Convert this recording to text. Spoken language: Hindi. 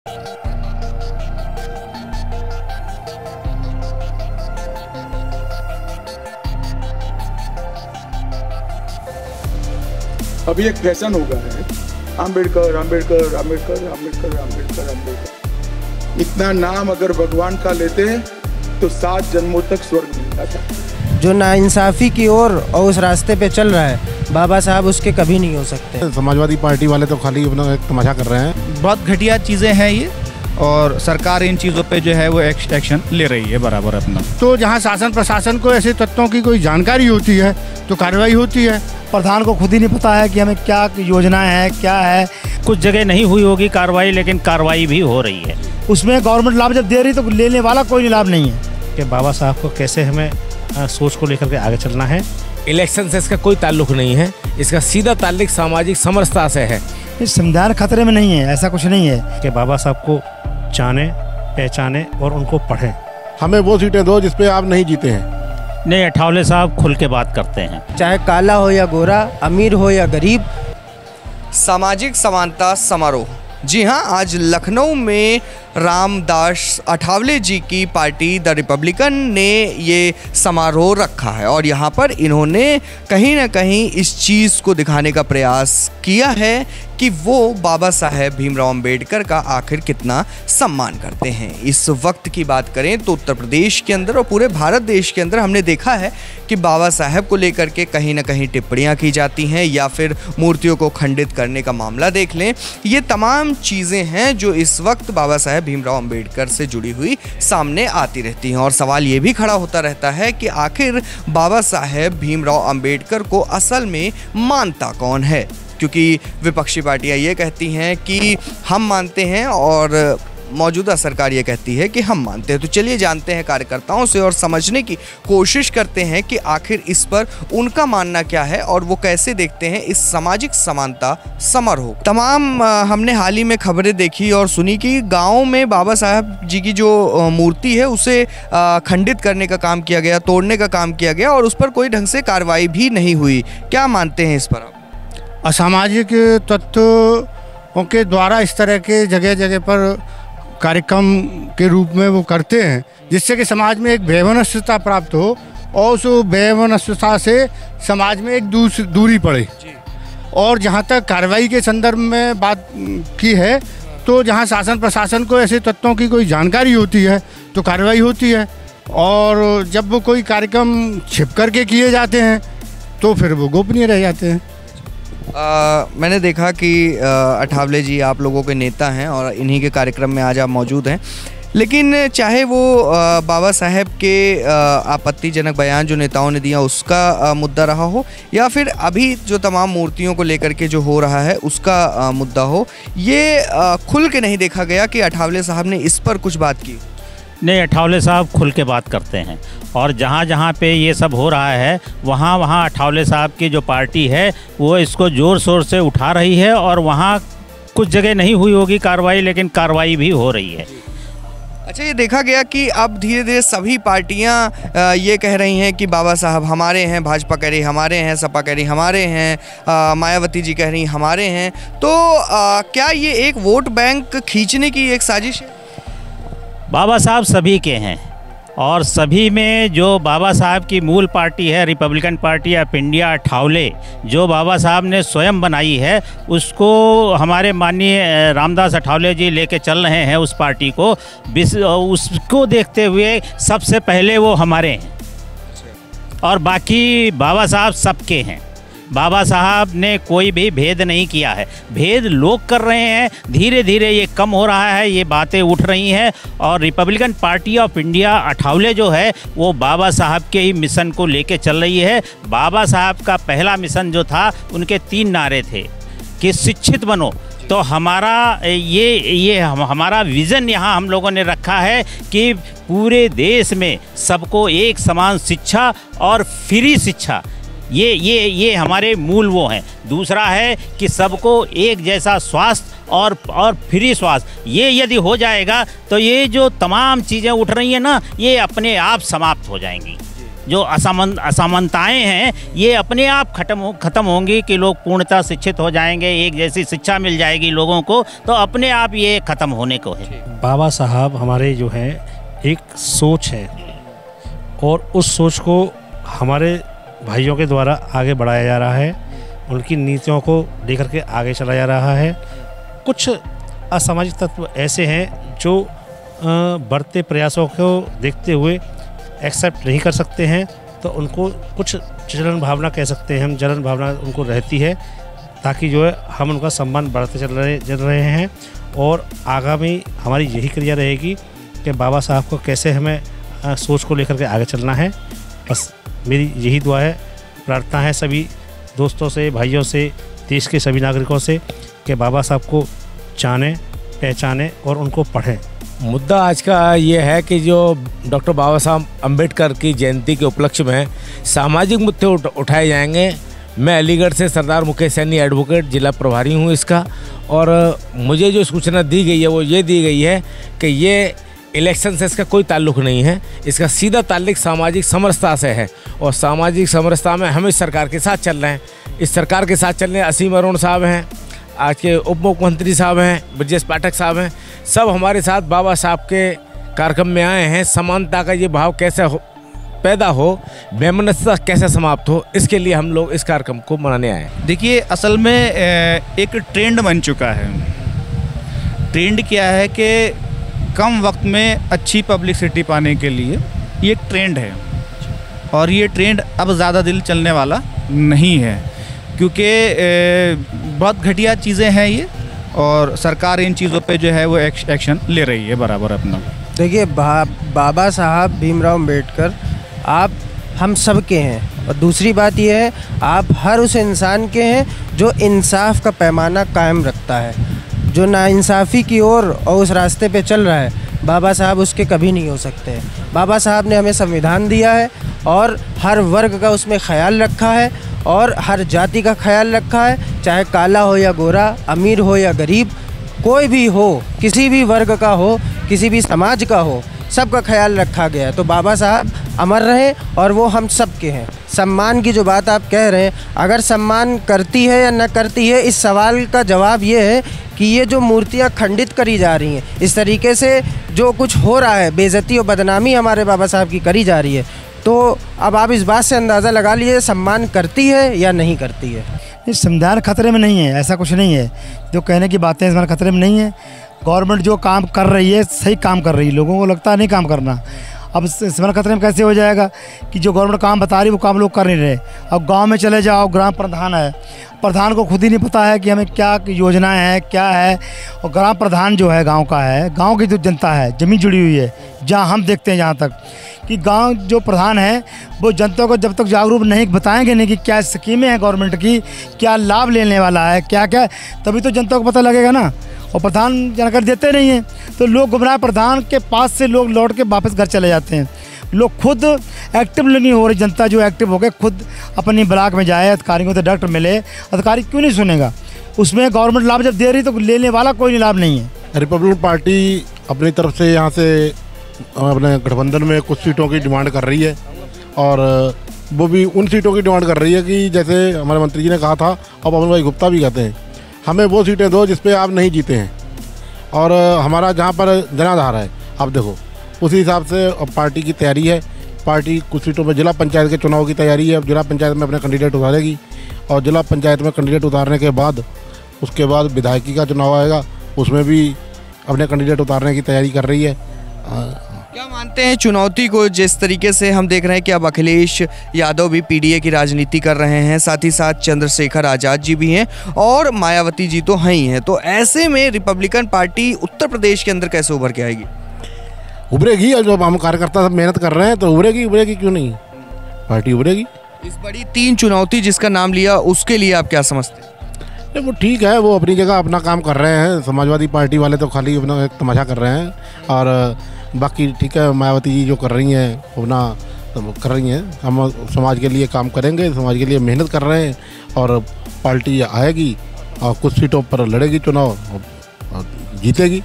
अभी एक फैशन हो गया है, अम्बेडकर अम्बेडकर अम्बेडकर अम्बेडकर अम्बेडकर अम्बेडकर। इतना नाम अगर भगवान का लेते हैं तो 7 जन्मों तक स्वर्ग मिलता था। जो नाइंसाफ़ी की ओर और उस रास्ते पे चल रहा है, बाबा साहब उसके कभी नहीं हो सकते। समाजवादी पार्टी वाले तो खाली अपना एक तमाशा कर रहे हैं। बहुत घटिया चीज़ें हैं ये, और सरकार इन चीज़ों पे जो है वो एक्शन ले रही है बराबर अपना। तो जहां शासन प्रशासन को ऐसे तत्वों की कोई जानकारी होती है तो कार्रवाई होती है। प्रधान को खुद ही नहीं पता है कि हमें क्या योजनाएं हैं, क्या है। कुछ जगह नहीं हुई होगी कार्रवाई, लेकिन कार्रवाई भी हो रही है। उसमें गवर्नमेंट लाभ जब दे रही तो लेने वाला कोई लाभ नहीं है। कि बाबा साहब को कैसे हमें सोच को लेकर के आगे चलना है। इलेक्शन से इसका कोई ताल्लुक नहीं है, इसका सीधा ताल्लुक सामाजिक समरसता से है। इस संविधान खतरे में नहीं है, ऐसा कुछ नहीं है। कि बाबा साहब को जाने, पहचाने और उनको पढ़ें। हमें वो सीटें दो जिसपे आप नहीं जीते हैं। नहीं, अठावले साहब खुल के बात करते हैं, चाहे काला हो या गोरा, अमीर हो या गरीब। सामाजिक समानता समारोह। जी हाँ, आज लखनऊ में रामदास अठावले जी की पार्टी द रिपब्लिकन ने ये समारोह रखा है और यहाँ पर इन्होंने कहीं ना कहीं इस चीज़ को दिखाने का प्रयास किया है कि वो बाबा साहेब भीमराव अंबेडकर का आखिर कितना सम्मान करते हैं। इस वक्त की बात करें तो उत्तर प्रदेश के अंदर और पूरे भारत देश के अंदर हमने देखा है कि बाबा साहेब को लेकर के कहीं ना कहीं टिप्पणियाँ की जाती हैं या फिर मूर्तियों को खंडित करने का मामला देख लें। ये तमाम चीज़ें हैं जो इस वक्त बाबा साहेब भीमराव अंबेडकर से जुड़ी हुई सामने आती रहती हैं और सवाल ये भी खड़ा होता रहता है कि आखिर बाबा साहेब भीमराव अंबेडकर को असल में मानता कौन है, क्योंकि विपक्षी पार्टियां ये कहती हैं कि हम मानते हैं और मौजूदा सरकार ये कहती है कि हम मानते हैं। तो चलिए जानते हैं कार्यकर्ताओं से और समझने की कोशिश करते हैं कि आखिर इस पर उनका मानना क्या है और वो कैसे देखते हैं इस सामाजिक समानता समारोह। तमाम हमने हाल ही में खबरें देखी और सुनी कि गाँव में बाबा साहब जी की जो मूर्ति है उसे खंडित करने का काम किया गया, तोड़ने का काम किया गया और उस पर कोई ढंग से कार्रवाई भी नहीं हुई। क्या मानते हैं इस पर आप? असामाजिक तत्वों के द्वारा इस तरह के जगह जगह पर कार्यक्रम के रूप में वो करते हैं, जिससे कि समाज में एक वैमनस्यता प्राप्त हो और उस वैमनस्यता से समाज में एक दूरी पड़े। और जहाँ तक कार्रवाई के संदर्भ में बात की है तो जहाँ शासन प्रशासन को ऐसे तत्वों की कोई जानकारी होती है तो कार्रवाई होती है, और जब वो कोई कार्यक्रम छिप करके किए जाते हैं तो फिर वो गोपनीय रह जाते हैं। मैंने देखा कि अठावले जी आप लोगों के नेता हैं और इन्हीं के कार्यक्रम में आज आप मौजूद हैं, लेकिन चाहे वो बाबा साहेब के आपत्तिजनक बयान जो नेताओं ने दिया उसका मुद्दा रहा हो या फिर अभी जो तमाम मूर्तियों को लेकर के जो हो रहा है उसका मुद्दा हो, ये खुल के नहीं देखा गया कि अठावले साहब ने इस पर कुछ बात की। नहीं, अठावले साहब खुल के बात करते हैं और जहाँ जहाँ पे ये सब हो रहा है वहाँ वहाँ अठावले साहब की जो पार्टी है वो इसको ज़ोर शोर से उठा रही है और वहाँ कुछ जगह नहीं हुई होगी कार्रवाई, लेकिन कार्रवाई भी हो रही है। अच्छा, ये देखा गया कि अब धीरे धीरे सभी पार्टियां ये कह रही हैं कि बाबा साहब हमारे हैं, भाजपा कह रही हमारे हैं, सपा कह रही हमारे हैं, मायावती जी कह रही हमारे हैं। तो क्या ये एक वोट बैंक खींचने की एक साजिश है? बाबा साहब सभी के हैं और सभी में जो बाबा साहब की मूल पार्टी है Republican party of India Athawale, जो बाबा साहब ने स्वयं बनाई है, उसको हमारे माननीय रामदास अठावले जी लेके चल रहे हैं उस पार्टी को। उसको देखते हुए सबसे पहले वो हमारे हैं और बाकी बाबा साहब सबके हैं। बाबा साहब ने कोई भी भेद नहीं किया है, भेद लोग कर रहे हैं। धीरे धीरे ये कम हो रहा है, ये बातें उठ रही हैं और Republican party of India Athawale जो है वो बाबा साहब के ही मिशन को लेके चल रही है। बाबा साहब का पहला मिशन जो था, उनके 3 नारे थे कि शिक्षित बनो। तो हमारा हमारा विज़न यहाँ हम लोगों ने रखा है कि पूरे देश में सबको एक समान शिक्षा और फ्री शिक्षा, ये हमारे मूल वो हैं। दूसरा है कि सबको एक जैसा स्वास्थ्य और फ्री स्वास्थ्य। ये यदि हो जाएगा तो ये जो तमाम चीज़ें उठ रही हैं ना, ये अपने आप समाप्त हो जाएंगी। जो असमानताएं हैं ये अपने आप खत्म होंगी कि लोग पूर्णतः शिक्षित हो जाएंगे, एक जैसी शिक्षा मिल जाएगी लोगों को, तो अपने आप ये खत्म होने को है। बाबा साहब हमारे जो है एक सोच है और उस सोच को हमारे भाइयों के द्वारा आगे बढ़ाया जा रहा है, उनकी नीतियों को लेकर के आगे चला जा रहा है। कुछ असामाजिक तत्व ऐसे हैं जो बढ़ते प्रयासों को देखते हुए एक्सेप्ट नहीं कर सकते हैं, तो उनको कुछ जलन भावना कह सकते हैं हम, जलन भावना उनको रहती है, ताकि जो है हम उनका सम्मान बढ़ाते चल रहे हैं। और आगामी हमारी यही क्रिया रहेगी कि बाबा साहब को कैसे हमें सोच को लेकर के आगे चलना है। बस मेरी यही दुआ है, प्रार्थना है सभी दोस्तों से, भाइयों से, देश के सभी नागरिकों से कि बाबा साहब को जानें, पहचानें और उनको पढ़ें। मुद्दा आज का ये है कि जो डॉक्टर बाबा साहब अम्बेडकर की जयंती के उपलक्ष्य में सामाजिक मुद्दे उठाए जाएंगे। मैं अलीगढ़ से सरदार मुकेश सैनी एडवोकेट जिला प्रभारी हूँ इसका, और मुझे जो सूचना दी गई है वो ये दी गई है कि ये इलेक्शन से इसका कोई ताल्लुक़ नहीं है, इसका सीधा ताल्लुक़ सामाजिक समरसता से है, और सामाजिक समरसता में हम इस सरकार के साथ चल रहे हैं। इस सरकार के साथ चल रहे असीम अरुण साहब हैं, आज के उप मुख्यमंत्री साहब हैं, ब्रजेश पाठक साहब हैं, सब हमारे साथ बाबा साहब के कार्यक्रम में आए हैं। समानता का ये भाव कैसे पैदा हो, वैमनस्यता कैसे समाप्त हो, इसके लिए हम लोग इस कार्यक्रम को मनाने आए हैं। देखिए, असल में एक ट्रेंड बन चुका है। ट्रेंड क्या है कि कम वक्त में अच्छी पब्लिसिटी पाने के लिए ये एक ट्रेंड है, और ये ट्रेंड अब ज़्यादा दिन चलने वाला नहीं है, क्योंकि बहुत घटिया चीज़ें हैं ये, और सरकार इन चीज़ों पे जो है वो एक्शन ले रही है बराबर अपना। देखिए, बाबा साहब भीमराव अम्बेडकर आप हम सब के हैं, और दूसरी बात यह है आप हर उस इंसान के हैं जो इंसाफ का पैमाना कायम रखता है, जो नाइंसाफ़ी की ओर और उस रास्ते पे चल रहा है, बाबा साहब उसके कभी नहीं हो सकते हैं। बाबा साहब ने हमें संविधान दिया है और हर वर्ग का उसमें ख्याल रखा है, और हर जाति का ख्याल रखा है, चाहे काला हो या गोरा, अमीर हो या गरीब, कोई भी हो, किसी भी वर्ग का हो, किसी भी समाज का हो, सबका ख्याल रखा गया है। तो बाबा साहब अमर रहे और वो हम सब के हैं। सम्मान की जो बात आप कह रहे हैं, अगर सम्मान करती है या न करती है, इस सवाल का जवाब ये है कि ये जो मूर्तियाँ खंडित करी जा रही हैं, इस तरीके से जो कुछ हो रहा है, बेइज्जती और बदनामी हमारे बाबा साहब की करी जा रही है, तो अब आप इस बात से अंदाज़ा लगा लीजिए सम्मान करती है या नहीं करती है। संविधान खतरे में नहीं है, ऐसा कुछ नहीं है। जो कहने की बातें संविधान खतरे में नहीं है। गवर्नमेंट जो काम कर रही है सही काम कर रही है, लोगों को लगता है नहीं काम करना। अब संविधान खतरे में कैसे हो जाएगा कि जो गवर्नमेंट काम बता रही है वो काम लोग कर नहीं रहे। अब गांव में चले जाओ, ग्राम प्रधान है, प्रधान को खुद ही नहीं पता है कि हमें क्या योजनाएं हैं, क्या है। और ग्राम प्रधान जो है गांव का है, गांव की जो जनता है, ज़मीन जुड़ी हुई है, जहां हम देखते हैं जहां तक कि गांव जो प्रधान है वो जनता को जब तक जागरूक नहीं बताएंगे नहीं कि क्या स्कीमें हैं गवर्नमेंट की, क्या लाभ लेने वाला है, क्या क्या, तभी तो जनता को पता लगेगा ना। और प्रधान जानकारी देते नहीं हैं तो लोग गुमराह, प्रधान के पास से लोग लौट के वापस घर चले जाते हैं। लोग खुद एक्टिव नहीं हो रही, जनता जो एक्टिव हो गए खुद अपनी ब्लॉक में जाए, अधिकारियों से डायरेक्ट मिले, अधिकारी क्यों नहीं सुनेगा। उसमें गवर्नमेंट लाभ जब दे रही तो लेने वाला कोई लाभ नहीं है। रिपब्लिकन पार्टी अपनी तरफ से यहाँ से अपने गठबंधन में कुछ सीटों की डिमांड कर रही है, और वो भी उन सीटों की डिमांड कर रही है कि जैसे हमारे मंत्री जी ने कहा था, अब अमन भाई गुप्ता भी कहते हैं, हमें वो सीटें दो जिस पे आप नहीं जीते हैं, और हमारा जहाँ पर जनाधार है, आप देखो उसी हिसाब से अब पार्टी की तैयारी है। पार्टी कुछ सीटों पर जिला पंचायत के चुनाव की तैयारी है। अब जिला पंचायत में अपने कैंडिडेट उतारेगी, और जिला पंचायत में कैंडिडेट उतारने के बाद उसके बाद विधायकी का चुनाव आएगा, उसमें भी अपने कैंडिडेट उतारने की तैयारी कर रही है। क्या मानते हैं चुनौती को, जिस तरीके से हम देख रहे हैं कि अब अखिलेश यादव भी पीडीए की राजनीति कर रहे हैं, साथ ही साथ चंद्रशेखर आज़ाद जी भी हैं और मायावती जी तो हैं ही हैं, तो ऐसे में रिपब्लिकन पार्टी उत्तर प्रदेश के अंदर कैसे उभर के आएगी? उभरेगी, और जो हम कार्यकर्ता सब मेहनत कर रहे हैं तो उभरेगी क्यों नहीं, पार्टी उभरेगी। इस बड़ी 3 चुनौती जिसका नाम लिया, उसके लिए आप क्या समझते हैं? नहीं, वो ठीक है, वो अपनी जगह अपना काम कर रहे हैं। समाजवादी पार्टी वाले तो खाली अपना एक तमाशा कर रहे हैं, और बाकी ठीक है, मायावती जी जो कर रही हैं अपना कर रही हैं। हम समाज के लिए काम करेंगे, समाज के लिए मेहनत कर रहे हैं, और पार्टी आएगी और कुछ सीटों पर लड़ेगी चुनाव और जीतेगी।